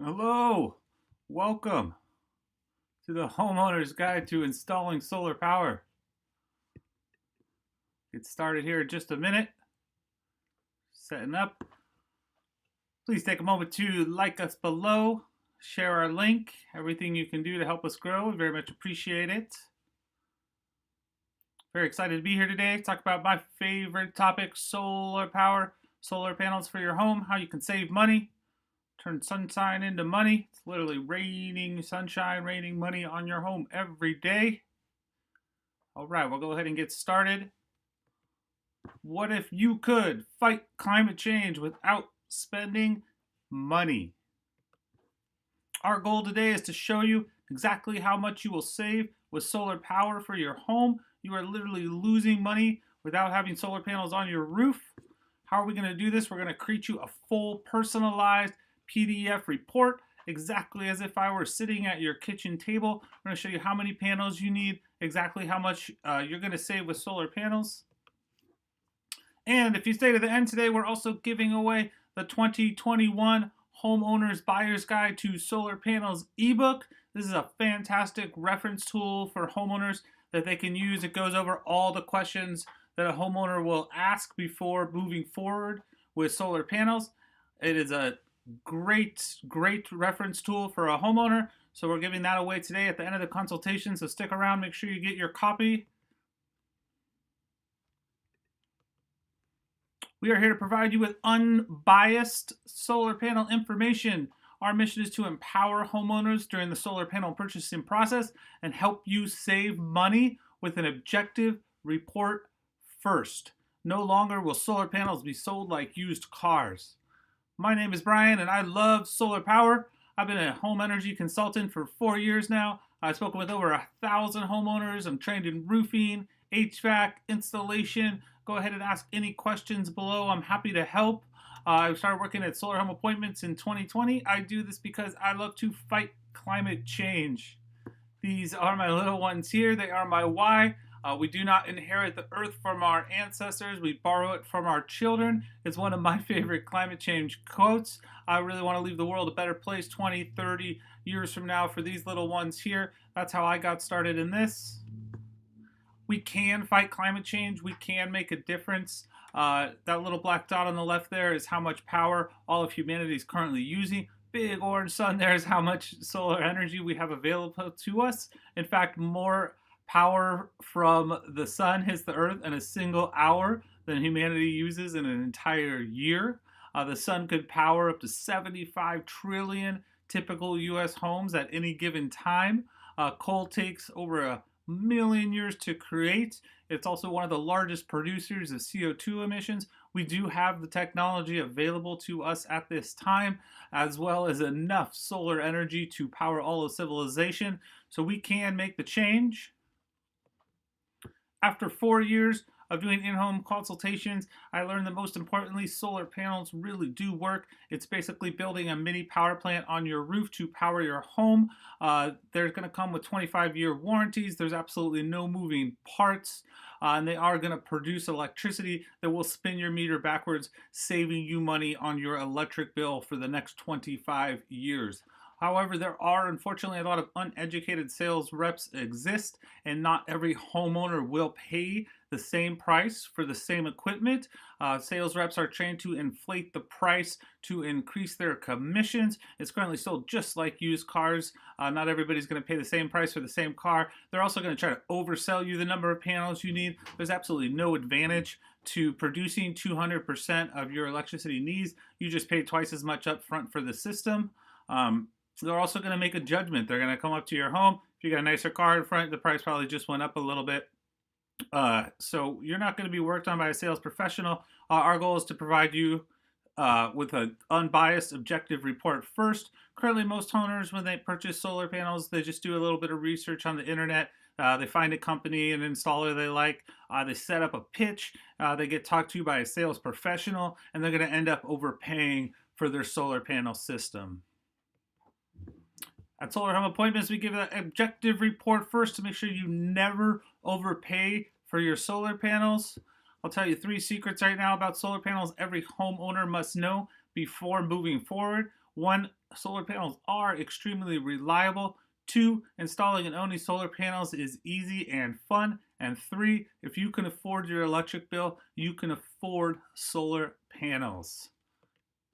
Hello, welcome to the Homeowner's Guide to Installing Solar Power. Get started here in just a minute. Setting up. Please take a moment to like us below, share our link, everything you can do to help us grow. We very much appreciate it. Very excited to be here today. Talk about my favorite topic, solar power, solar panels for your home, how you can save money, turn sunshine into money. It's literally raining sunshine, raining money on your home every day. All right, we'll go ahead and get started. What if you could fight climate change without spending money? Our goal today is to show you exactly how much you will save with solar power for your home. You are literally losing money without having solar panels on your roof. How are we going to do this? We're going to create you a full personalized PDF report, exactly as if I were sitting at your kitchen table. We're going to show you how many panels you need, exactly how much you're going to save with solar panels. And if you stay to the end today, we're also giving away the 2021 Homeowners Buyer's Guide to Solar Panels ebook. This is a fantastic reference tool for homeowners that they can use. It goes over all the questions that a homeowner will ask before moving forward with solar panels. It is a great reference tool for a homeowner. So we're giving that away today at the end of the consultation. So stick around, make sure you get your copy. We are here to provide you with unbiased solar panel information. Our mission is to empower homeowners during the solar panel purchasing process and help you save money with an objective report first. No longer will solar panels be sold like used cars. My name is Brian and I love solar power. I've been a home energy consultant for 4 years now. I've spoken with over 1,000 homeowners. I'm trained in roofing, HVAC, installation. Go ahead and ask any questions below. I'm happy to help. I started working at Solar Home Appointments in 2020. I do this because I love to fight climate change. These are my little ones here. They are my why. We do not inherit the earth from our ancestors. We borrow it from our children. It's one of my favorite climate change quotes. I really want to leave the world a better place 20, 30 years from now for these little ones here. That's how I got started in this. We can fight climate change. We can make a difference. That little black dot on the left there is how much power all of humanity is currently using. Big orange sun there is how much solar energy we have available to us. In fact, more power from the sun hits the earth in a single hour than humanity uses in an entire year. The sun could power up to 75 trillion typical US homes at any given time. Coal takes over a million years to create. It's also one of the largest producers of CO2 emissions. We do have the technology available to us at this time, as well as enough solar energy to power all of civilization. So we can make the change. After 4 years of doing in-home consultations, I learned that most importantly, solar panels really do work. It's basically building a mini power plant on your roof to power your home. They're going to come with 25-year warranties. There's absolutely no moving parts. And they are going to produce electricity that will spin your meter backwards, saving you money on your electric bill for the next 25 years. However, there are unfortunately a lot of uneducated sales reps exist, and not every homeowner will pay the same price for the same equipment. Sales reps are trained to inflate the price to increase their commissions. It's currently sold just like used cars. Not everybody's going to pay the same price for the same car. They're also going to try to oversell you the number of panels you need. There's absolutely no advantage to producing 200% of your electricity needs. You just pay twice as much up front for the system. They're also going to make a judgment. They're going to come up to your home. If you got a nicer car in front, the price probably just went up a little bit. So you're not going to be worked on by a sales professional. Our goal is to provide you with an unbiased, objective report first. Currently, most owners, when they purchase solar panels, they just do a little bit of research on the internet. They find a company, an installer they like. They set up a pitch. They get talked to by a sales professional, and they're going to end up overpaying for their solar panel system. At Solar Home Appointments, we give an objective report first to make sure you never overpay for your solar panels. I'll tell you 3 secrets right now about solar panels every homeowner must know before moving forward. One, solar panels are extremely reliable. Two, installing and owning solar panels is easy and fun. And three, if you can afford your electric bill, you can afford solar panels.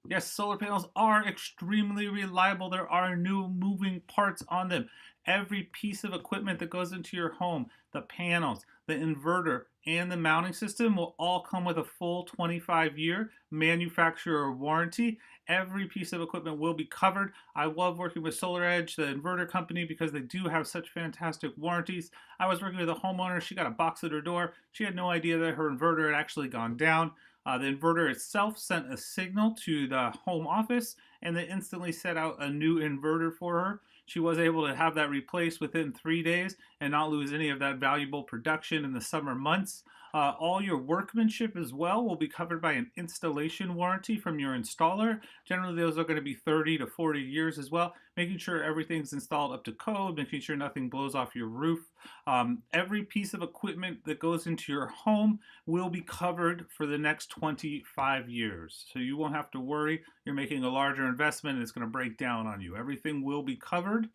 Yes, solar panels are extremely reliable. There are no moving parts on them. Every piece of equipment that goes into your home, the panels, the inverter, and the mounting system will all come with a full 25-year manufacturer warranty. Every piece of equipment will be covered. I love working with Solaredge, the inverter company, because they do have such fantastic warranties. I was working with a homeowner. She got a box at her door. She had no idea that her inverter had actually gone down. The inverter itself sent a signal to the home office, and they instantly set out a new inverter for her. She was able to have that replaced within 3 days and not lose any of that valuable production in the summer months. All your workmanship as well will be covered by an installation warranty from your installer. Generally, those are going to be 30 to 40 years as well, making sure everything's installed up to code, making sure nothing blows off your roof. Every piece of equipment that goes into your home will be covered for the next 25 years. So you won't have to worry you're making a larger investment and it's going to break down on you. Everything will be covered.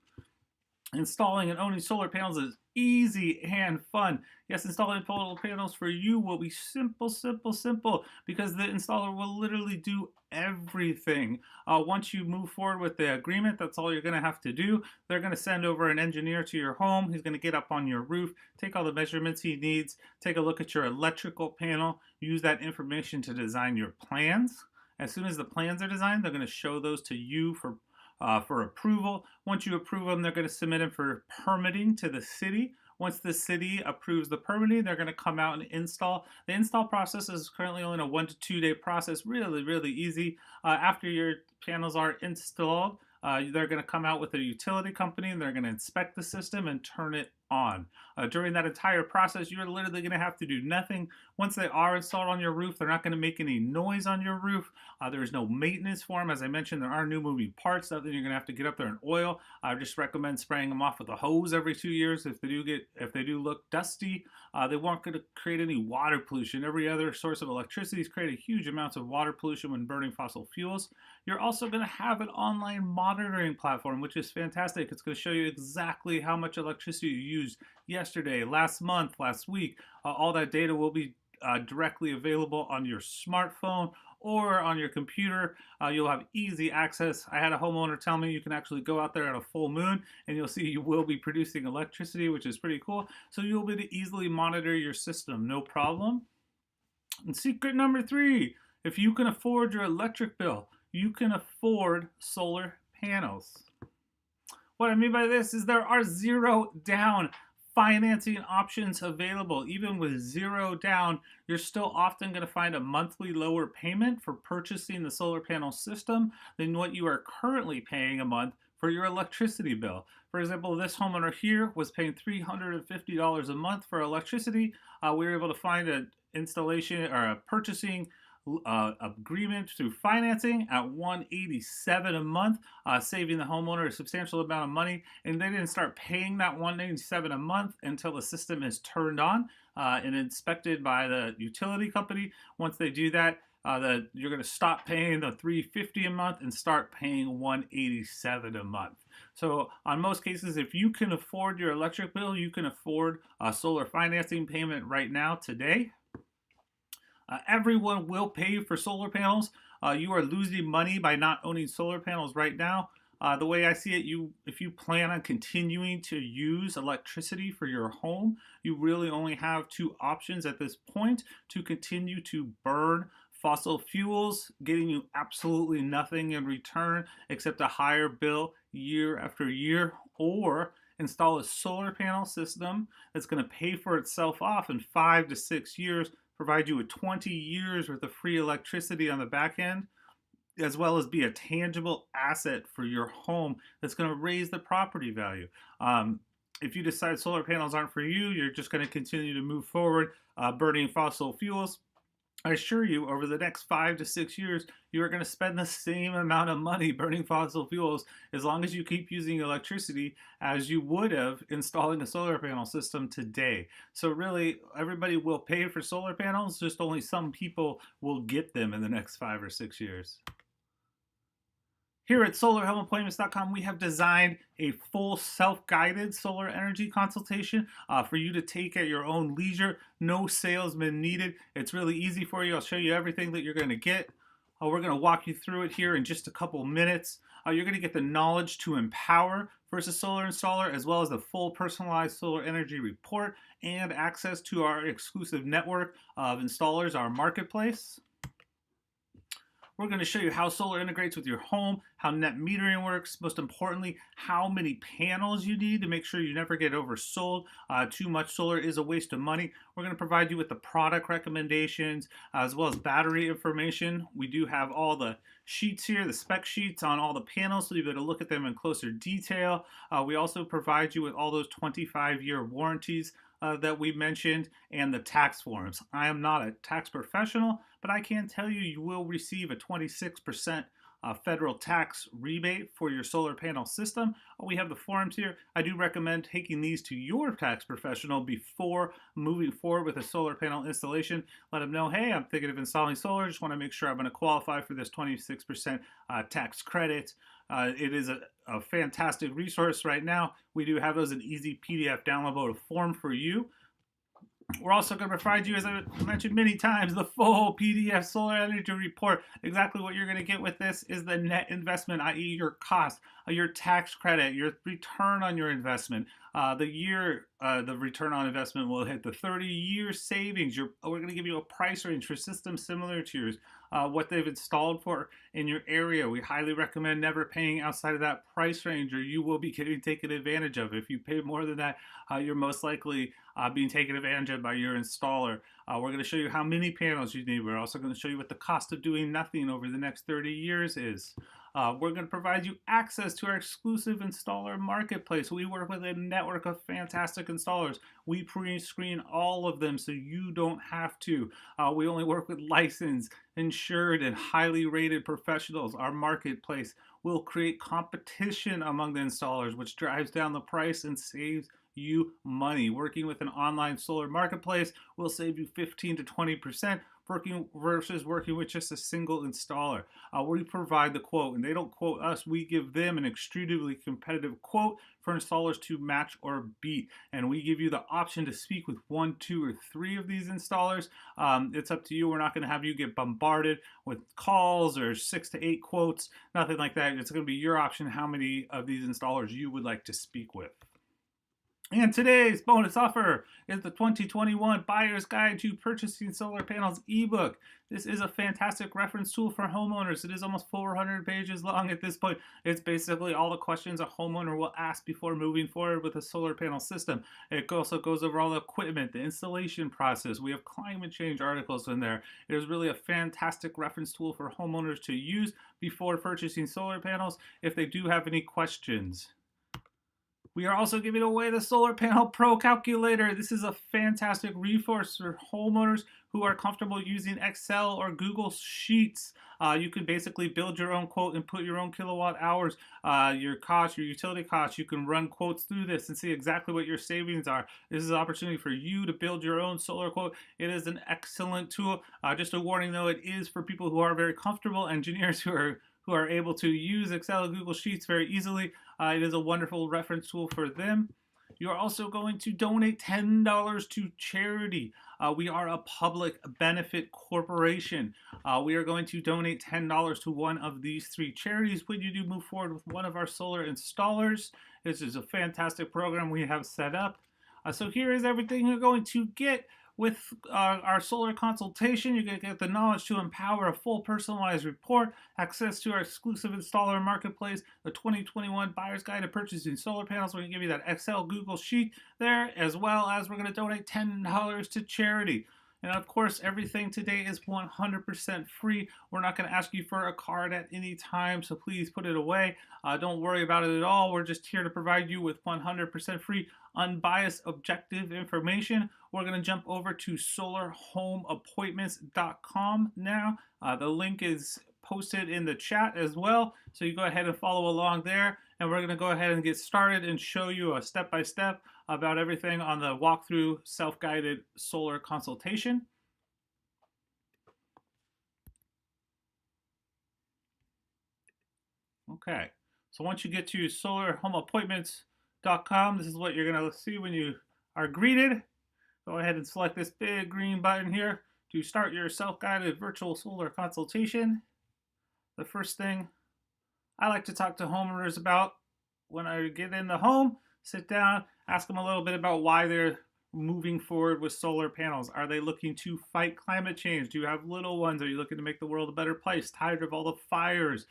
Installing and owning solar panels is easy and fun. Yes, installing solar panels for you will be simple, simple, simple, because the installer will literally do everything. Once you move forward with the agreement, that's all you're going to have to do. They're going to send over an engineer to your home. He's going to get up on your roof, take all the measurements he needs, take a look at your electrical panel, use that information to design your plans. As soon as the plans are designed, they're going to show those to you for approval. Once you approve them, they're going to submit them for permitting to the city. Once the city approves the permitting, they're going to come out and install. The install process is currently only a 1 to 2 day process. Really, really easy. After your panels are installed, they're going to come out with a utility company and they're going to inspect the system and turn it on. During that entire process, you're literally going to have to do nothing. Once they are installed on your roof, they're not going to make any noise on your roof. There's no maintenance for them. As I mentioned, there are no moving parts, nothing you're going to have to get up there and oil. I just recommend spraying them off with a hose every 2 years. If they do look dusty, they weren't going to create any water pollution. Every other source of electricity is creating huge amounts of water pollution when burning fossil fuels. You're also going to have an online monitoring platform, which is fantastic. It's going to show you exactly how much electricity you used yesterday, last month, last week. All that data will be directly available on your smartphone or on your computer. You'll have easy access. I had a homeowner tell me you can actually go out there at a full moon and you'll see you will be producing electricity, which is pretty cool. So you'll be able to easily monitor your system, no problem. And secret number 3, if you can afford your electric bill, you can afford solar panels. What I mean by this is there are 0 down financing options available. Even with 0 down, you're still often going to find a monthly lower payment for purchasing the solar panel system than what you are currently paying a month for your electricity bill. For example, this homeowner here was paying $350 a month for electricity. We were able to find an installation or a purchasing agreement through financing at $187 a month, saving the homeowner a substantial amount of money. And they didn't start paying that $187 a month until the system is turned on and inspected by the utility company. Once they do that, you're going to stop paying the $350 a month and start paying $187 a month. So on most cases, if you can afford your electric bill, you can afford a solar financing payment right now today. Everyone will pay for solar panels. You are losing money by not owning solar panels right now. The way I see it, if you plan on continuing to use electricity for your home, you really only have 2 options at this point: to continue to burn fossil fuels, getting you absolutely nothing in return except a higher bill year after year, or install a solar panel system that's going to pay for itself off in 5 to 6 years, provide you with 20 years worth of free electricity on the back end, as well as be a tangible asset for your home that's going to raise the property value. If you decide solar panels aren't for you, you're just going to continue to move forward burning fossil fuels. I assure you, over the next 5 to 6 years, you are going to spend the same amount of money burning fossil fuels as long as you keep using electricity as you would have installing a solar panel system today. So really, everybody will pay for solar panels, just only some people will get them in the next 5 or 6 years. Here at SolarHomeAppointments.com, we have designed a full self-guided solar energy consultation for you to take at your own leisure. No salesman needed. It's really easy for you. I'll show you everything that you're going to get. We're going to walk you through it here in just a couple minutes. You're going to get the knowledge to empower versus solar installer, as well as the full personalized solar energy report and access to our exclusive network of installers, our marketplace. We're going to show you how solar integrates with your home, how net metering works, most importantly, how many panels you need to make sure you never get oversold. Too much solar is a waste of money. We're going to provide you with the product recommendations as well as battery information. We do have all the sheets here, the spec sheets on all the panels, so you better look at them in closer detail. We also provide you with all those 25-year warranties that we mentioned, and the tax forms. I am not a tax professional, but I can tell you, you will receive a 26% federal tax rebate for your solar panel system. We have the forms here. I do recommend taking these to your tax professional before moving forward with a solar panel installation. Let them know, hey, I'm thinking of installing solar. Just want to make sure I'm going to qualify for this 26% tax credit. It is a fantastic resource right now. We do have those in easy PDF downloadable form for you. We're also going to provide you, as I mentioned many times, the full PDF solar energy report. Exactly what you're going to get with this is the net investment, i.e. your cost, your tax credit, your return on your investment. The return on investment will hit the 30-year savings. We're going to give you a price range for systems similar to yours, what they've installed for in your area. We highly recommend never paying outside of that price range, or you will be getting taken advantage of. If you pay more than that, you're most likely being taken advantage of by your installer. We're going to show you how many panels you need. We're also going to show you what the cost of doing nothing over the next 30 years is. We're going to provide you access to our exclusive installer marketplace. We work with a network of fantastic installers. We pre-screen all of them so you don't have to. We only work with licensed, insured, and highly rated professionals. Our marketplace will create competition among the installers, which drives down the price and saves you money. Working with an online solar marketplace will save you 15 to 20% versus working with just a single installer. We provide the quote, and they don't quote us. We give them an extremely competitive quote for installers to match or beat, and we give you the option to speak with 1, 2, or 3 of these installers. It's up to you. We're not going to have you get bombarded with calls or 6 to 8 quotes, nothing like that. It's going to be your option how many of these installers you would like to speak with. And today's bonus offer is the 2021 Buyer's Guide to Purchasing Solar Panels ebook. This is a fantastic reference tool for homeowners. It is almost 400 pages long at this point. It's basically all the questions a homeowner will ask before moving forward with a solar panel system. It also goes over all the equipment, the installation process. We have climate change articles in there. It is really a fantastic reference tool for homeowners to use before purchasing solar panels if they do have any questions. We are also giving away the Solar Panel Pro Calculator. This is a fantastic resource for homeowners who are comfortable using Excel or Google Sheets. You can basically build your own quote and put your own kilowatt hours, your costs, your utility costs. You can run quotes through this and see exactly what your savings are. This is an opportunity for you to build your own solar quote. It is an excellent tool. Just a warning though, it is for people who are very comfortable, engineers who are able to use Excel and Google Sheets very easily. It is a wonderful reference tool for them. You're also going to donate $10 to charity. We are a public benefit corporation. We are going to donate $10 to one of these 3 charities when you do move forward with one of our solar installers. This is a fantastic program we have set up. So here is everything you're going to get with our solar consultation. You're going to get the knowledge to empower, a full personalized report, access to our exclusive installer marketplace, the 2021 Buyer's Guide to Purchasing Solar Panels. We're going to give you that Excel Google Sheet there, as well as we're going to donate $10 to charity. And of course, everything today is 100% free. We're not going to ask you for a card at any time, so please put it away. Don't worry about it at all. We're just here to provide you with 100% free, unbiased, objective information. We're going to jump over to SolarHomeAppointments.com now. The link is posted in the chat as well, so you go ahead and follow along there. And we're going to go ahead and get started and show you a step-by-step about everything on the walkthrough self-guided solar consultation. Okay. So once you get to solarhomeappointments.com, this is what you're going to see when you are greeted. Go ahead and select this big green button here to start your self-guided virtual solar consultation. The first thing I like to talk to homeowners about when I get in the home, sit down, ask them a little bit about why they're moving forward with solar panels. Are they looking to fight climate change? Do you have little ones? Are you looking to make the world a better place? Tired of all the fires,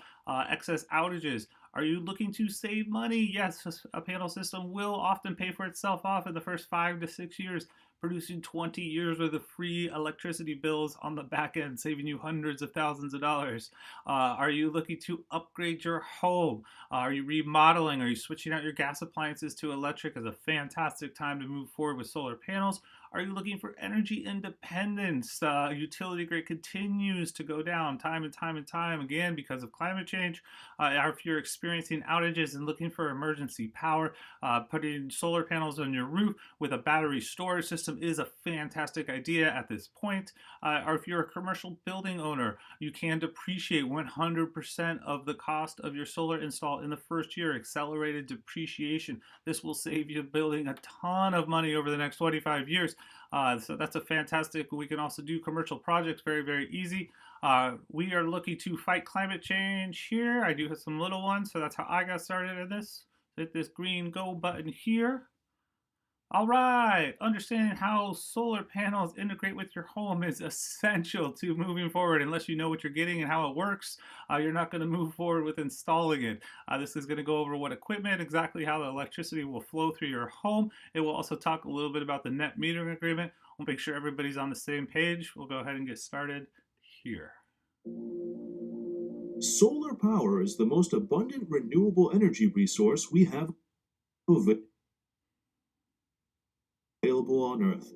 excess outages? Are you looking to save money? Yes, a panel system will often pay for itself off in the first 5 to 6 years, producing 20 years worth of free electricity bills on the back end, saving you hundreds of thousands of dollars. Are you looking to upgrade your home? Are you remodeling? Are you switching out your gas appliances to electric? Is a fantastic time to move forward with solar panels. Are you looking for energy independence? Utility grid continues to go down time and time and time again because of climate change. Or if you're experiencing outages and looking for emergency power, putting solar panels on your roof with a battery storage system is a fantastic idea at this point. Or if you're a commercial building owner, you can depreciate 100% of the cost of your solar install in the first year, accelerated depreciation. This will save you building a ton of money over the next 25 years. So that's a fantastic. We can also do commercial projects very, very easy. We are looking to fight climate change here. I do have some little ones, so that's how I got started in this. Hit this green go button here. All right, understanding how solar panels integrate with your home is essential to moving forward. Unless you know what you're getting and how it works, you're not going to move forward with installing it. This is going to go over what equipment, exactly how the electricity will flow through your home. It will also talk a little bit about the net metering agreement. We'll make sure everybody's on the same page. We'll go ahead and get started here. Solar power is the most abundant renewable energy resource we have available on Earth.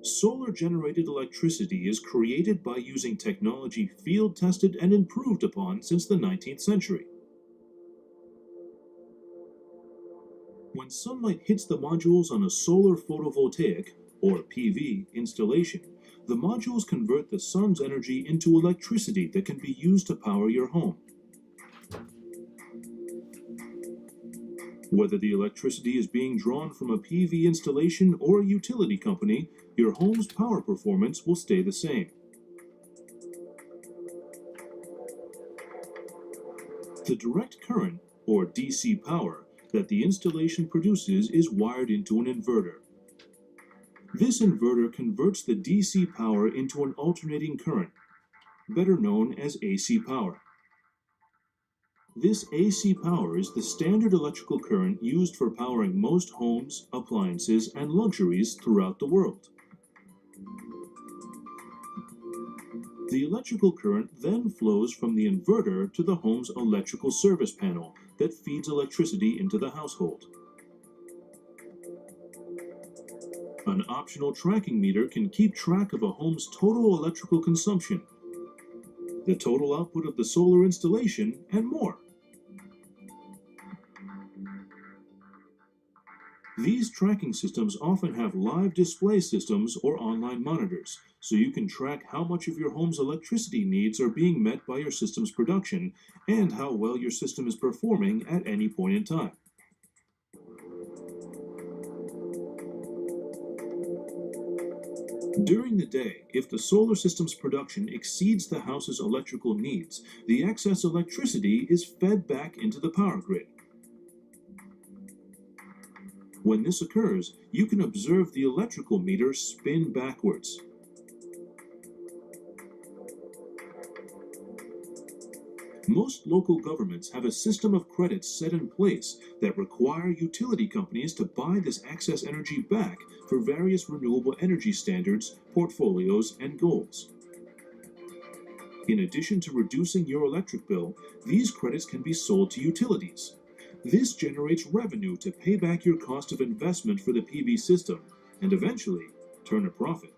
Solar-generated electricity is created by using technology field-tested and improved upon since the 19th century. When sunlight hits the modules on a solar photovoltaic, or PV, installation, the modules convert the sun's energy into electricity that can be used to power your home. Whether the electricity is being drawn from a PV installation or a utility company, your home's power performance will stay the same. The direct current, or DC power, that the installation produces is wired into an inverter. This inverter converts the DC power into an alternating current, better known as AC power. This AC power is the standard electrical current used for powering most homes, appliances, and luxuries throughout the world. The electrical current then flows from the inverter to the home's electrical service panel that feeds electricity into the household. An optional tracking meter can keep track of a home's total electrical consumption, the total output of the solar installation, and more. These tracking systems often have live display systems or online monitors, so you can track how much of your home's electricity needs are being met by your system's production and how well your system is performing at any point in time. During the day, if the solar system's production exceeds the house's electrical needs, the excess electricity is fed back into the power grid. When this occurs, you can observe the electrical meter spin backwards. Most local governments have a system of credits set in place that require utility companies to buy this excess energy back for various renewable energy standards, portfolios, and goals. In addition to reducing your electric bill, these credits can be sold to utilities. This generates revenue to pay back your cost of investment for the PV system and eventually turn a profit.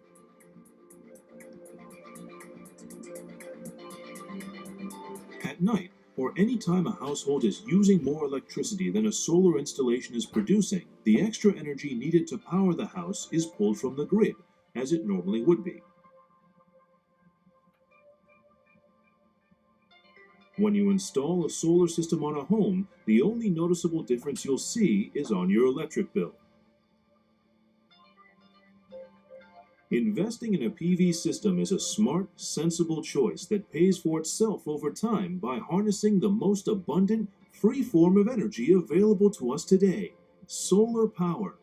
At night, or any time a household is using more electricity than a solar installation is producing, the extra energy needed to power the house is pulled from the grid, as it normally would be. When you install a solar system on a home, the only noticeable difference you'll see is on your electric bill. Investing in a PV system is a smart, sensible choice that pays for itself over time by harnessing the most abundant, free form of energy available to us today: solar power.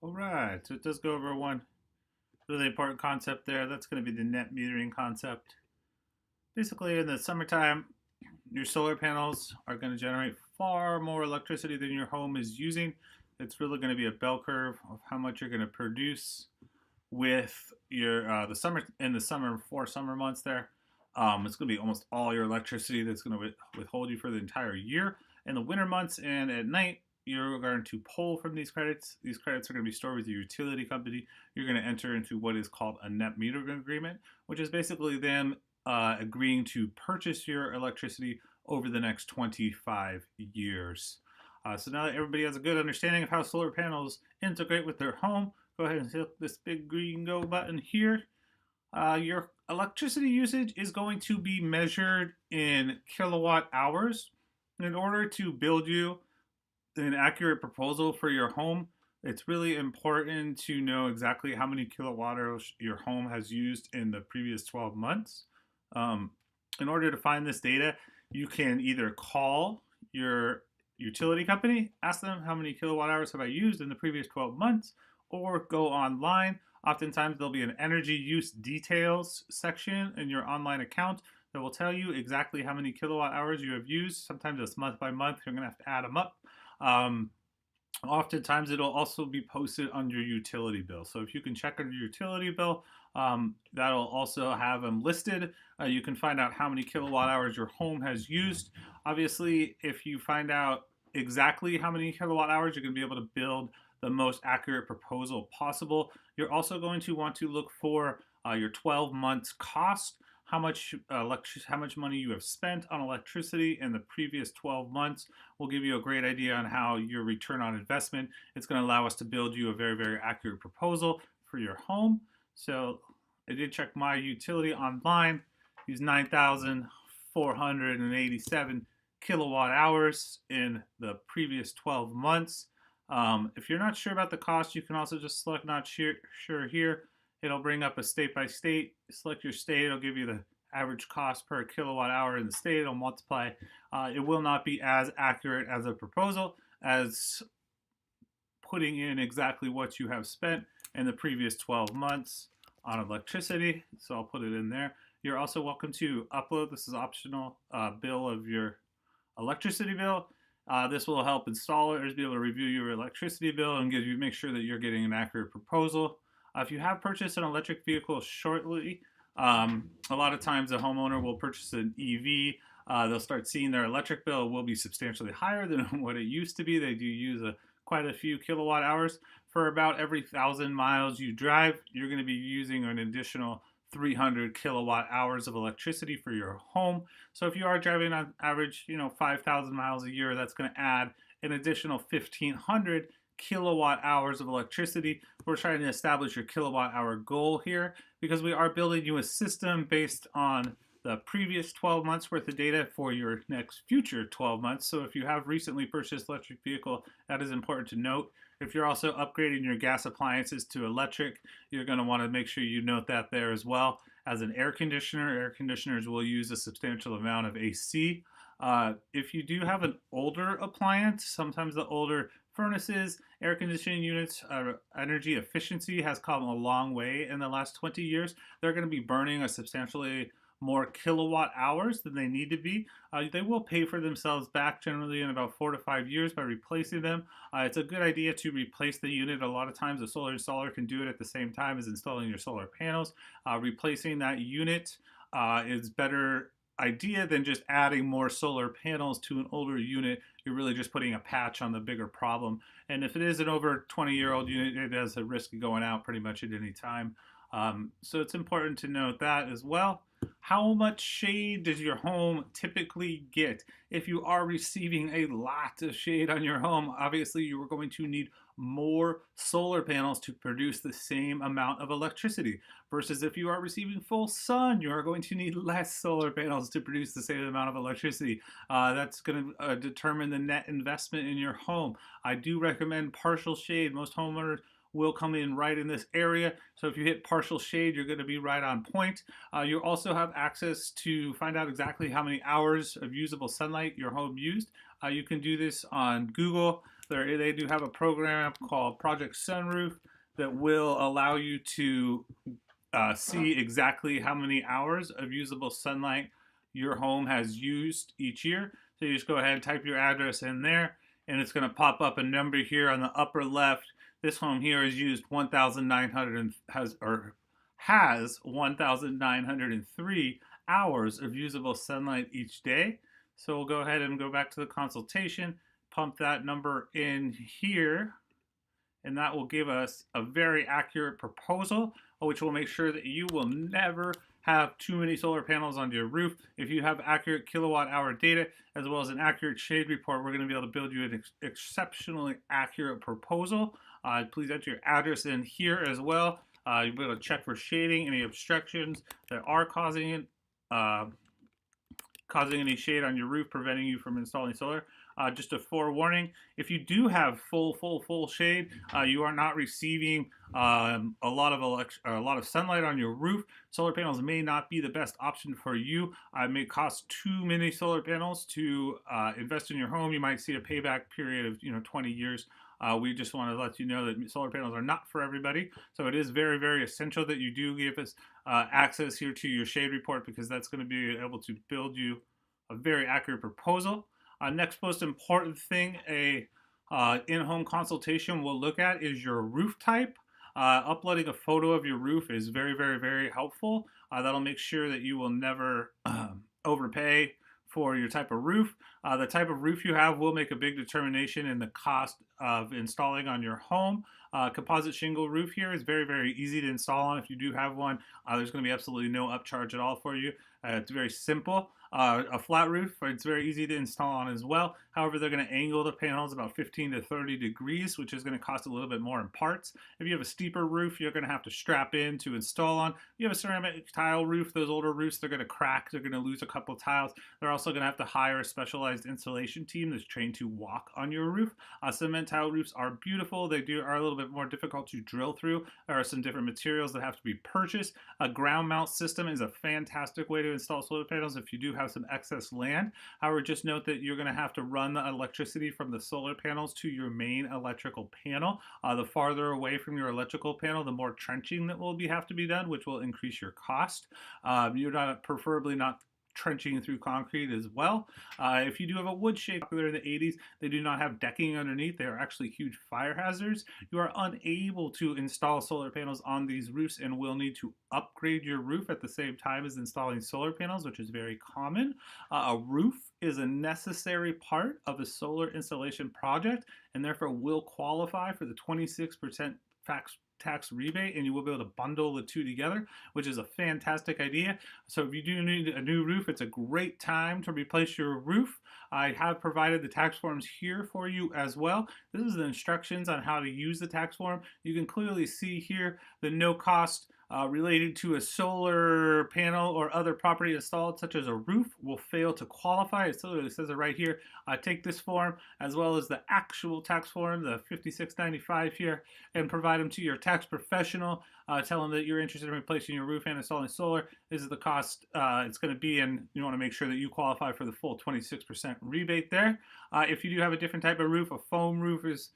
All right, so it does go over one really important concept there. That's going to be the net metering concept. Basically, in the summertime, your solar panels are going to generate far more electricity than your home is using. It's really going to be a bell curve of how much you're going to produce with your the summer 4 summer months there. It's going to be almost all your electricity that's going to withhold you for the entire year. In the winter months and at night, you're going to pull from these credits. These credits are going to be stored with your utility company. You're going to enter into what is called a net metering agreement, which is basically them agreeing to purchase your electricity over the next 25 years. So now that everybody has a good understanding of how solar panels integrate with their home, go ahead and hit this big green go button here. Your electricity usage is going to be measured in kilowatt hours. In order to build you an accurate proposal for your home, it's really important to know exactly how many kilowatt hours your home has used in the previous 12 months. In order to find this data, you can either call your utility company, ask them how many kilowatt hours have I used in the previous 12 months, or go online. Oftentimes there'll be an energy use details section in your online account that will tell you exactly how many kilowatt hours you have used. Sometimes it's month by month. You're going to have to add them up. Oftentimes it'll also be posted on your utility bill. So if you can check on your utility bill, that'll also have them listed. You can find out how many kilowatt hours your home has used. Obviously, if you find out exactly how many kilowatt hours, you're going to be able to build the most accurate proposal possible. You're also going to want to look for your 12 months cost, how much money you have spent on electricity in the previous 12 months will give you a great idea on how your return on investment. It's going to allow us to build you a very, very accurate proposal for your home. So I did check my utility online. Use 9,487 kilowatt hours in the previous 12 months. If you're not sure about the cost, you can also just select not sure here. It'll bring up a state by state. Select your state. It'll give you the average cost per kilowatt hour in the state. It'll multiply. It will not be as accurate as a proposal as putting in exactly what you have spent in the previous 12 months on electricity. So I'll put it in there. You're also welcome to upload, this is optional, bill of your electricity bill. This will help installers be able to review your electricity bill and make sure that you're getting an accurate proposal. If you have purchased an electric vehicle shortly, a lot of times a homeowner will purchase an EV. They'll start seeing their electric bill will be substantially higher than what it used to be. They do use quite a few kilowatt hours. For about every 1,000 miles you drive, you're going to be using an additional 300 kilowatt hours of electricity for your home. So if you are driving on average, 5,000 miles a year, that's going to add an additional 1,500 kilowatt hours of electricity. We're trying to establish your kilowatt hour goal here because we are building you a system based on the previous 12 months worth of data for your next future 12 months. So if you have recently purchased electric vehicle, that is important to note. If you're also upgrading your gas appliances to electric, you're going to want to make sure you note that there as well. As an air conditioners will use a substantial amount of AC. If you do have an older appliance, sometimes the older furnaces, air conditioning units, energy efficiency has come a long way in the last 20 years. They're going to be burning a substantially more kilowatt hours than they need to be. They will pay for themselves back generally in about 4 to 5 years by replacing them. It's a good idea to replace the unit. A lot of times a solar installer can do it at the same time as installing your solar panels. Replacing that unit is better idea than just adding more solar panels to an older unit. You're really just putting a patch on the bigger problem. And if it is an over 20-year-old unit, it has a risk of going out pretty much at any time. So it's important to note that as well. How much shade does your home typically get? If you are receiving a lot of shade on your home, obviously you are going to need more solar panels to produce the same amount of electricity. Versus if you are receiving full sun, you are going to need less solar panels to produce the same amount of electricity. That's going to determine the net investment in your home. I do recommend partial shade. Most homeowners will come in right in this area. So if you hit partial shade, you're going to be right on point. You also have access to find out exactly how many hours of usable sunlight your home used. You can do this on Google. They do have a program called Project Sunroof that will allow you to see exactly how many hours of usable sunlight your home has used each year. So you just go ahead and type your address in there, and it's going to pop up a number here on the upper left. This home here has used 1,900 has 1,903 hours of usable sunlight each day. So we'll go ahead and go back to the consultation, pump that number in here, and that will give us a very accurate proposal, which will make sure that you will never have too many solar panels on your roof. If you have accurate kilowatt hour data as well as an accurate shade report, we're going to be able to build you an exceptionally accurate proposal. Please enter your address in here as well. You'll be able to check for shading, any obstructions that are causing any shade on your roof, preventing you from installing solar. Just a forewarning, if you do have full shade, you are not receiving a lot of sunlight on your roof. Solar panels may not be the best option for you. It may cost too many solar panels to invest in your home. You might see a payback period of 20 years. We just want to let you know that solar panels are not for everybody. So it is very, very essential that you do give us access here to your shade report, because that's going to be able to build you a very accurate proposal. Next most important thing a in-home consultation will look at is your roof type. Uploading a photo of your roof is very, very, very helpful. That'll make sure that you will never overpay for your type of roof. The type of roof you have will make a big determination in the cost of installing on your home. Composite shingle roof here is very, very easy to install on. If you do have one, there's going to be absolutely no upcharge at all for you. It's very simple. A flat roof, it's very easy to install on as well. However, they're going to angle the panels about 15 to 30 degrees, which is going to cost a little bit more in parts. If you have a steeper roof, you're going to have to strap in to install on. If you have a ceramic tile roof, those older roofs, they're going to crack. They're going to lose a couple tiles. They're also going to have to hire a specialized installation team that's trained to walk on your roof. Cement tile roofs are beautiful. They are a little bit more difficult to drill through. There are some different materials that have to be purchased. A ground mount system is a fantastic way to install solar panels if you do have some excess land. However, just note that you're going to have to run the electricity from the solar panels to your main electrical panel. The farther away from your electrical panel, the more trenching that will have to be done, which will increase your cost. You're preferably not trenching through concrete as well. If you do have a wood shade, popular in the 80s, they do not have decking underneath. They are actually huge fire hazards. You are unable to install solar panels on these roofs and will need to upgrade your roof at the same time as installing solar panels, which is very common. A roof is a necessary part of a solar installation project and therefore will qualify for the 26% tax rebate, and you will be able to bundle the two together, which is a fantastic idea. So if you do need a new roof, it's a great time to replace your roof. I have provided the tax forms here for you as well. This is the instructions on how to use the tax form. You can clearly see here the no cost related to a solar panel or other property installed, such as a roof, will fail to qualify. It literally says it right here. Take this form as well as the actual tax form, the 5695 here, and provide them to your tax professional. Tell them that you're interested in replacing your roof and installing solar. This is the cost it's going to be, and you want to make sure that you qualify for the full 26% rebate there. If you do have a different type of roof, a foam roof is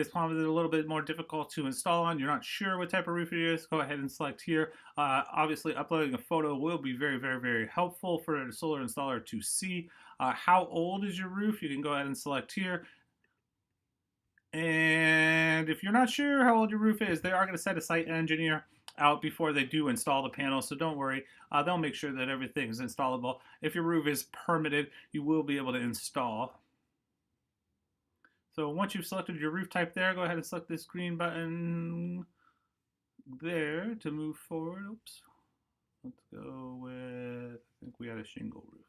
probably a little bit more difficult to install on. You're not sure what type of roof it is, go ahead and select here. Obviously, uploading a photo will be very, very, very helpful for a solar installer to see. How old is your roof? You can go ahead and select here. And if you're not sure how old your roof is, they are going to send a site engineer out before they do install the panels, so don't worry. They'll make sure that everything is installable. If your roof is permitted, you will be able to install. So once you've selected your roof type there, go ahead and select this green button there to move forward. Oops. Let's go with, I think we had a shingle roof.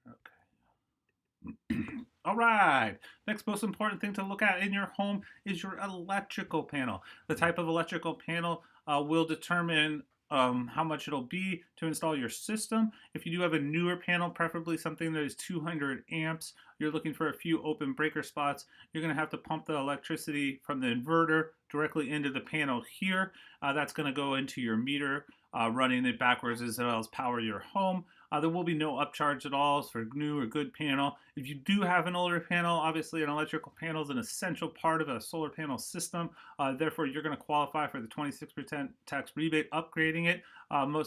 Okay. All right. Next most important thing to look at in your home is your electrical panel. The type of electrical panel will determine how much it'll be to install your system. If you do have a newer panel, preferably something that is 200 amps, you're looking for a few open breaker spots, you're going to have to pump the electricity from the inverter directly into the panel here. That's going to go into your meter, running it backwards as well as power your home. There will be no upcharge at all for new or good panel. If you do have an older panel, obviously an electrical panel is an essential part of a solar panel system. Therefore, you're going to qualify for the 26% tax rebate upgrading it.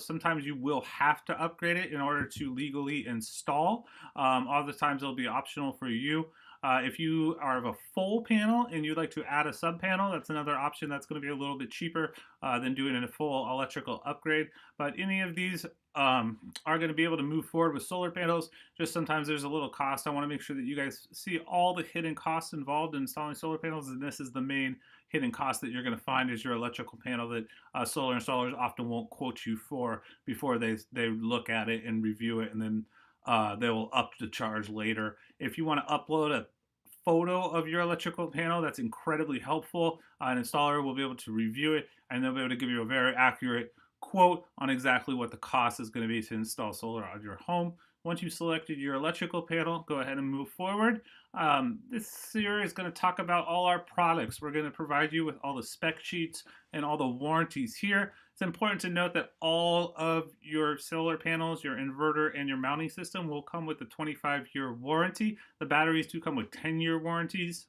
Sometimes you will have to upgrade it in order to legally install. Other times it'll be optional for you. If you are of a full panel and you'd like to add a sub panel, that's another option that's going to be a little bit cheaper than doing a full electrical upgrade. But any of these are going to be able to move forward with solar panels. Just sometimes there's a little cost. I want to make sure that you guys see all the hidden costs involved in installing solar panels, and this is the main hidden cost that you're going to find is your electrical panel that solar installers often won't quote you for before they look at it and review it, and then they will up the charge later. If you want to upload a photo of your electrical panel, that's incredibly helpful. An installer will be able to review it, and they'll be able to give you a very accurate quote on exactly what the cost is going to be to install solar on your home. Once you've selected your electrical panel, go ahead and move forward. This series is going to talk about all our products. We're going to provide you with all the spec sheets and all the warranties here. It's important to note that all of your solar panels, your inverter, and your mounting system will come with a 25-year warranty. The batteries do come with 10-year warranties.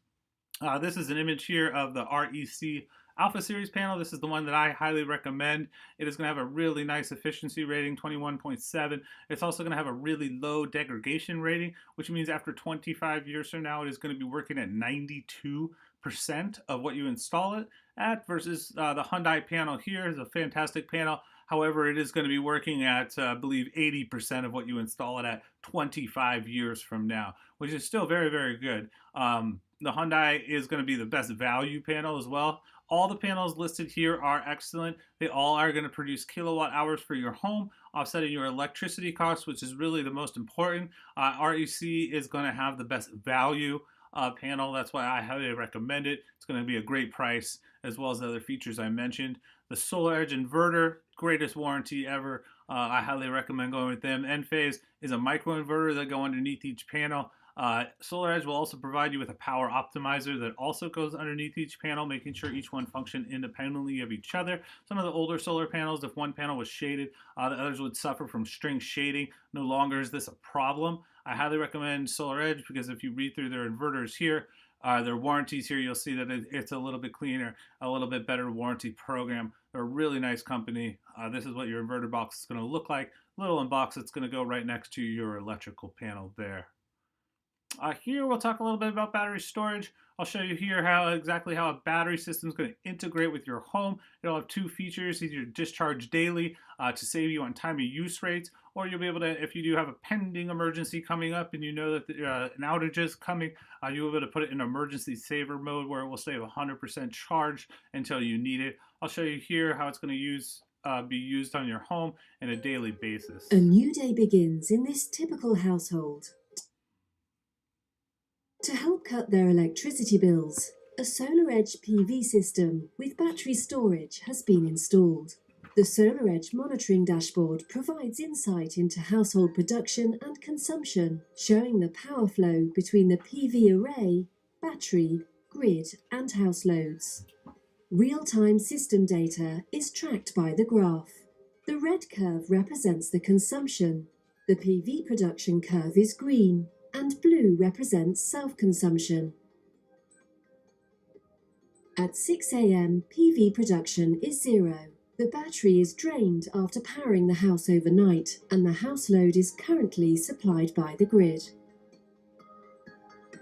This is an image here of the REC Alpha Series panel. This is the one that I highly recommend. It is going to have a really nice efficiency rating, 21.7. It's also going to have a really low degradation rating, which means after 25 years from now, it is going to be working at 92% of what you install it at, versus the Hyundai panel here is a fantastic panel. However, it is going to be working at, I believe, 80% of what you install it at 25 years from now, which is still very, very good. The Hyundai is going to be the best value panel as well. All the panels listed here are excellent. They all are going to produce kilowatt hours for your home, offsetting your electricity costs, which is really the most important. REC is going to have the best value panel. That's why I highly recommend it. It's going to be a great price, as well as the other features I mentioned. The Solaredge inverter, greatest warranty ever. I highly recommend going with them. Enphase is a microinverter that go underneath each panel. Solaredge will also provide you with a power optimizer that also goes underneath each panel, making sure each one function independently of each other. Some of the older solar panels, if one panel was shaded, the others would suffer from string shading. No longer is this a problem. I highly recommend Solaredge because if you read through their inverters here, their warranties here, you'll see that it's a little bit cleaner, a little bit better warranty program. They're a really nice company. This is what your inverter box is going to look like. Little box that's going to go right next to your electrical panel there. Here we'll talk a little bit about battery storage. I'll show you here exactly how a battery system is going to integrate with your home. It'll have two features: either discharge daily to save you on time of use rates, or you'll be able to, if you do have a pending emergency coming up and you know that an outage is coming, you'll be able to put it in emergency saver mode where it will save 100% charge until you need it. I'll show you here how it's going to be used on your home on a daily basis. A new day begins in this typical household. To help cut their electricity bills, a Solaredge PV system with battery storage has been installed. The Solaredge monitoring dashboard provides insight into household production and consumption, showing the power flow between the PV array, battery, grid, and house loads. Real-time system data is tracked by the graph. The red curve represents the consumption. The PV production curve is green, and blue represents self-consumption. At 6 a.m., PV production is 0. The battery is drained after powering the house overnight, and the house load is currently supplied by the grid.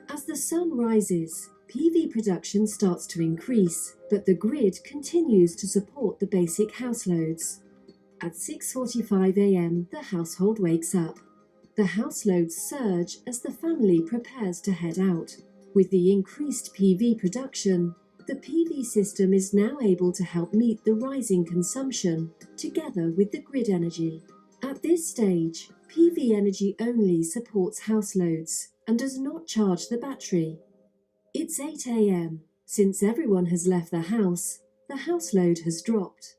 As the sun rises, PV production starts to increase, but the grid continues to support the basic house loads. At 6:45 a.m., the household wakes up. The house loads surge as the family prepares to head out. With the increased PV production, The PV system is now able to help meet the rising consumption, together with the grid energy. At this stage, PV energy only supports house loads and does not charge the battery. It's 8 a.m. Since everyone has left the house load has dropped.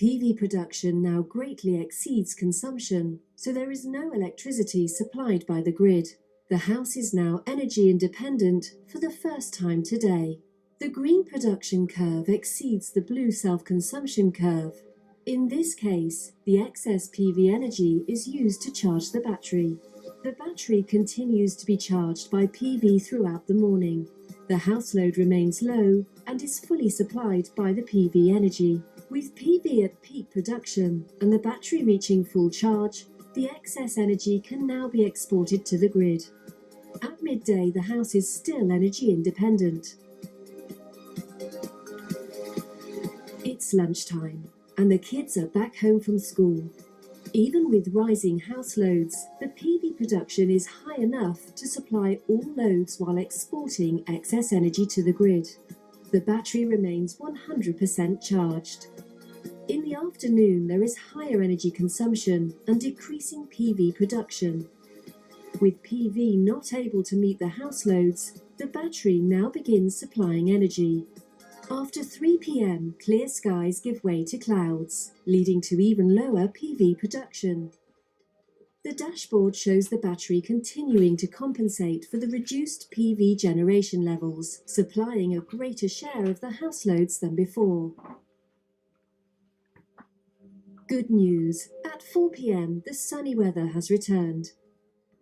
PV production now greatly exceeds consumption, so there is no electricity supplied by the grid. The house is now energy independent for the first time today. The green production curve exceeds the blue self-consumption curve. In this case, the excess PV energy is used to charge the battery. The battery continues to be charged by PV throughout the morning. The house load remains low and is fully supplied by the PV energy. With PV at peak production and the battery reaching full charge, the excess energy can now be exported to the grid. At midday, the house is still energy independent. It's lunchtime, and the kids are back home from school. Even with rising house loads, the PV production is high enough to supply all loads while exporting excess energy to the grid. The battery remains 100% charged. In the afternoon, there is higher energy consumption and decreasing PV production. With PV not able to meet the house loads, the battery now begins supplying energy. After 3 p.m., clear skies give way to clouds, leading to even lower PV production. The dashboard shows the battery continuing to compensate for the reduced PV generation levels, supplying a greater share of the house loads than before. Good news! At 4 p.m., the sunny weather has returned.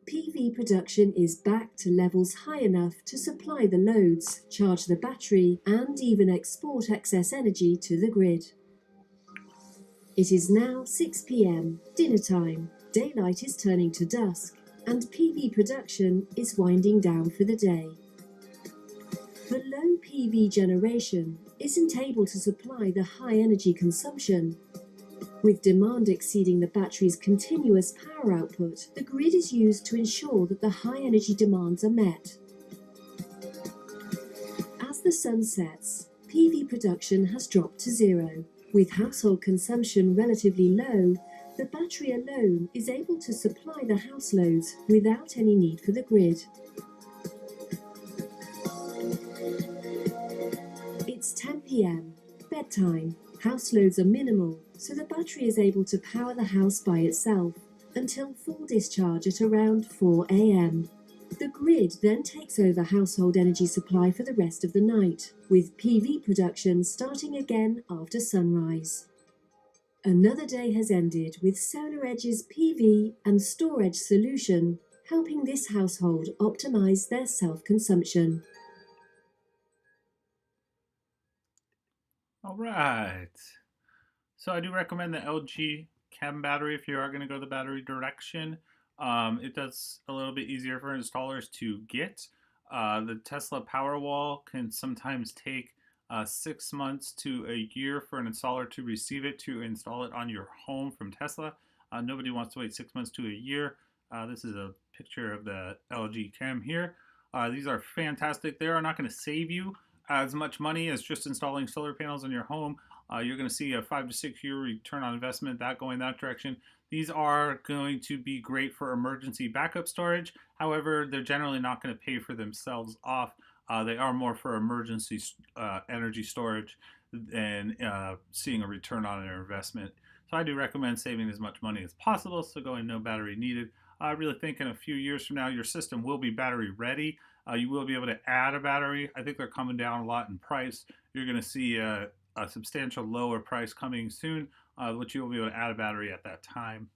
PV production is back to levels high enough to supply the loads, charge the battery, and even export excess energy to the grid. It is now 6 p.m, dinner time. Daylight is turning to dusk, and PV production is winding down for the day. The low PV generation isn't able to supply the high energy consumption. With demand exceeding the battery's continuous power output, the grid is used to ensure that the high energy demands are met. As the sun sets, PV production has dropped to zero. With household consumption relatively low, the battery alone is able to supply the house loads without any need for the grid. It's 10 p.m, bedtime. House loads are minimal, so the battery is able to power the house by itself until full discharge at around 4 a.m. The grid then takes over household energy supply for the rest of the night, with PV production starting again after sunrise. Another day has ended with Solaredge's PV and Storage solution helping this household optimize their self-consumption. All right. So I do recommend the LG Chem battery if you are going to go the battery direction. It does a little bit easier for installers to get. The Tesla Powerwall can sometimes take 6 months to a year for an installer to receive it to install it on your home from Tesla. Nobody wants to wait 6 months to a year. This is a picture of the LG Chem here. These are fantastic. They are not going to save you as much money as just installing solar panels on your home. You're going to see a 5 to 6 year return on investment going that direction. These are going to be great for emergency backup storage. However, they're generally not going to pay for themselves off. They are more for emergency energy storage than seeing a return on their investment. So I do recommend saving as much money as possible, so going no battery needed. I really think in a few years from now, your system will be battery ready. You will be able to add a battery. I think they're coming down a lot in price. You're going to see a substantial lower price coming soon, which you'll be able to add a battery at that time.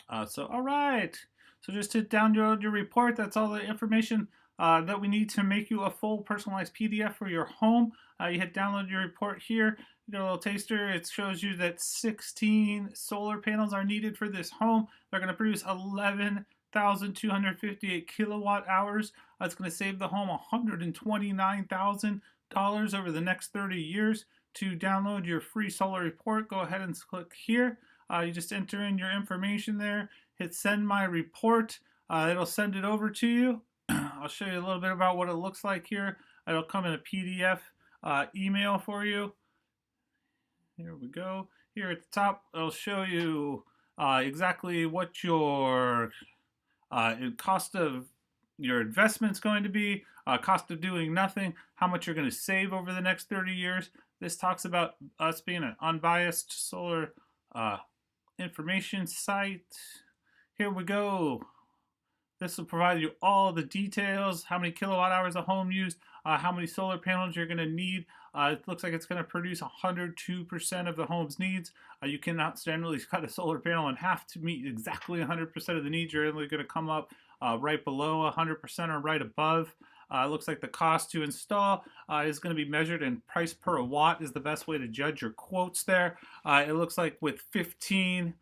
All right. So just to download your report, that's all the information that we need to make you a full personalized PDF for your home. You hit download your report here. You get a little taster. It shows you that 16 solar panels are needed for this home. They're going to produce 11,258 kilowatt hours. It's going to save the home $129,000 over the next 30 years. To download your free solar report, go ahead and click here. You just enter in your information there, hit send my report. It'll send it over to you. I'll show you a little bit about what it looks like here. It'll come in a PDF email for you. Here we go. Here at the top, it'll show you exactly what your cost of your investment's going to be, cost of doing nothing, how much you're going to save over the next 30 years. This talks about us being an unbiased solar information site. Here we go. This will provide you all the details, how many kilowatt hours a home used, how many solar panels you're going to need. It looks like it's going to produce 102% of the home's needs. You cannot generally cut a solar panel in half to meet exactly 100% of the needs. You're only going to come up right below 100% or right above. It looks like the cost to install is going to be measured in price per watt is the best way to judge your quotes there. It looks like with 15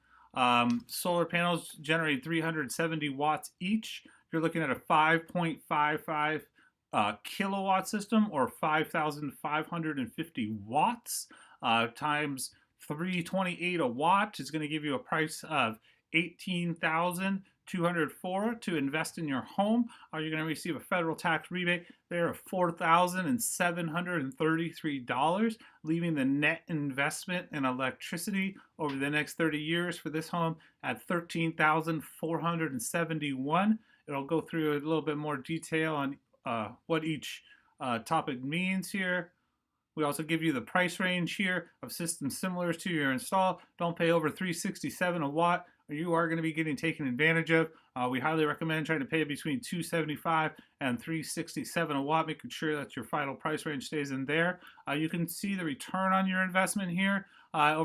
solar panels generate 370 watts each. You're looking at a 5.55 kilowatt system, or 5,550 watts times 328 a watt is going to give you a price of 18,204 to invest in your home. You're going to receive a federal tax rebate there of $4,733, leaving the net investment in electricity over the next 30 years for this home at $13,471. It'll go through a little bit more detail on what each topic means here. We also give you the price range here of systems similar to your install. Don't pay over $367 a watt, or you are going to be getting taken advantage of. We highly recommend trying to pay between $275 and $367 a watt, making sure that your final price range stays in there. You can see the return on your investment here at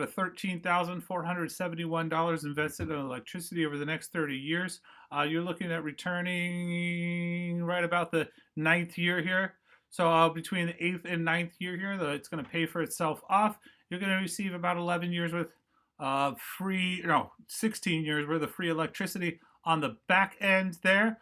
a $13,471 invested in electricity over the next 30 years. You're looking at returning right about the 9th year here. So between the 8th and 9th year here, it's going to pay for itself off. You're going to receive about 11 years worth of 16 years worth of free electricity on the back end there.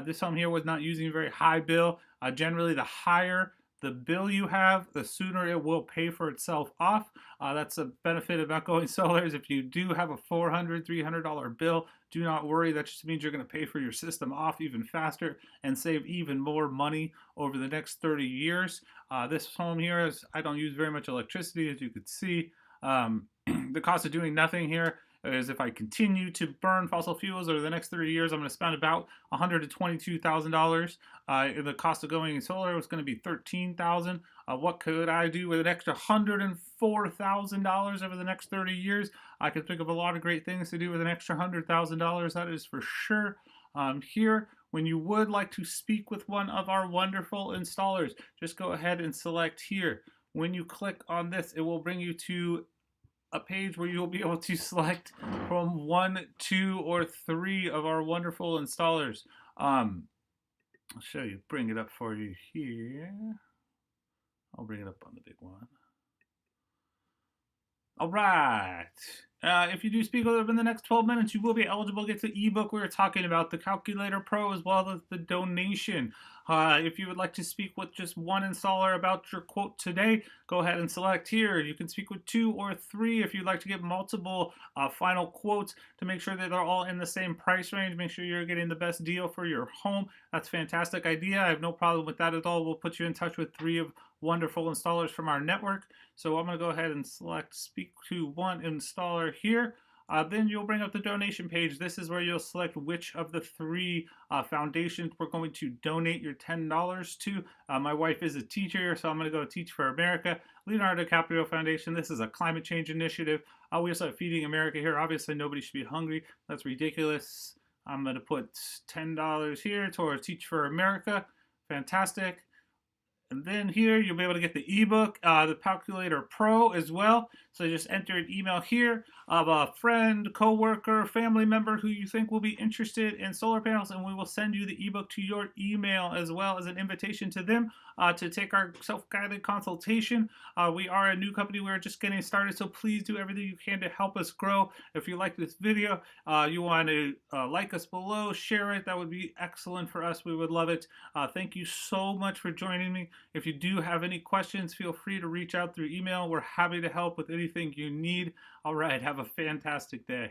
This home here was not using a very high bill. Generally, the higher the bill you have, the sooner it will pay for itself off. That's a benefit about going solar, is if you do have a $400, $300 bill, do not worry. That just means you're going to pay for your system off even faster and save even more money over the next 30 years. This home here I don't use very much electricity, as you could see. The cost of doing nothing here is, if I continue to burn fossil fuels over the next 30 years, I'm going to spend about $122,000. The cost of going solar was going to be $13,000. What could I do with an extra $104,000 over the next 30 years? I could think of a lot of great things to do with an extra $100,000, that is for sure. Here, when you would like to speak with one of our wonderful installers, just go ahead and select here. When you click on this, it will bring you to a page where you'll be able to select from 1, 2, or 3 of our wonderful installers. I'll show you, bring it up for you here. I'll bring it up on the big one. All right. If you do speak with them in the next 12 minutes, you will be eligible to get the ebook we were talking about, the Calculator Pro, as well as the donation. If you would like to speak with just one installer about your quote today, go ahead and select here. You can speak with 2 or 3 if you'd like to get multiple final quotes to make sure that they're all in the same price range. Make sure you're getting the best deal for your home. That's a fantastic idea. I have no problem with that at all. We'll put you in touch with 3 of wonderful installers from our network. So I'm going to go ahead and select speak to one installer here. Then you'll bring up the donation page. This is where you'll select which of the 3 foundations we're going to donate your $10 to. My wife is a teacher, so I'm going to go Teach for America. Leonardo DiCaprio Foundation. This is a climate change initiative. We also have Feeding America here. Obviously, nobody should be hungry. That's ridiculous. I'm going to put $10 here towards Teach for America. Fantastic. And then here, you'll be able to get the ebook, the Calculator Pro as well. So just enter an email here of a friend, coworker, family member who you think will be interested in solar panels, and we will send you the ebook to your email, as well as an invitation to them to take our self-guided consultation. We are a new company. We're just getting started, so please do everything you can to help us grow. If you like this video, you want to like us below, share it. That would be excellent for us. We would love it. Thank you so much for joining me. If you do have any questions, feel free to reach out through email. We're happy to help with anything you need. All right, have a fantastic day.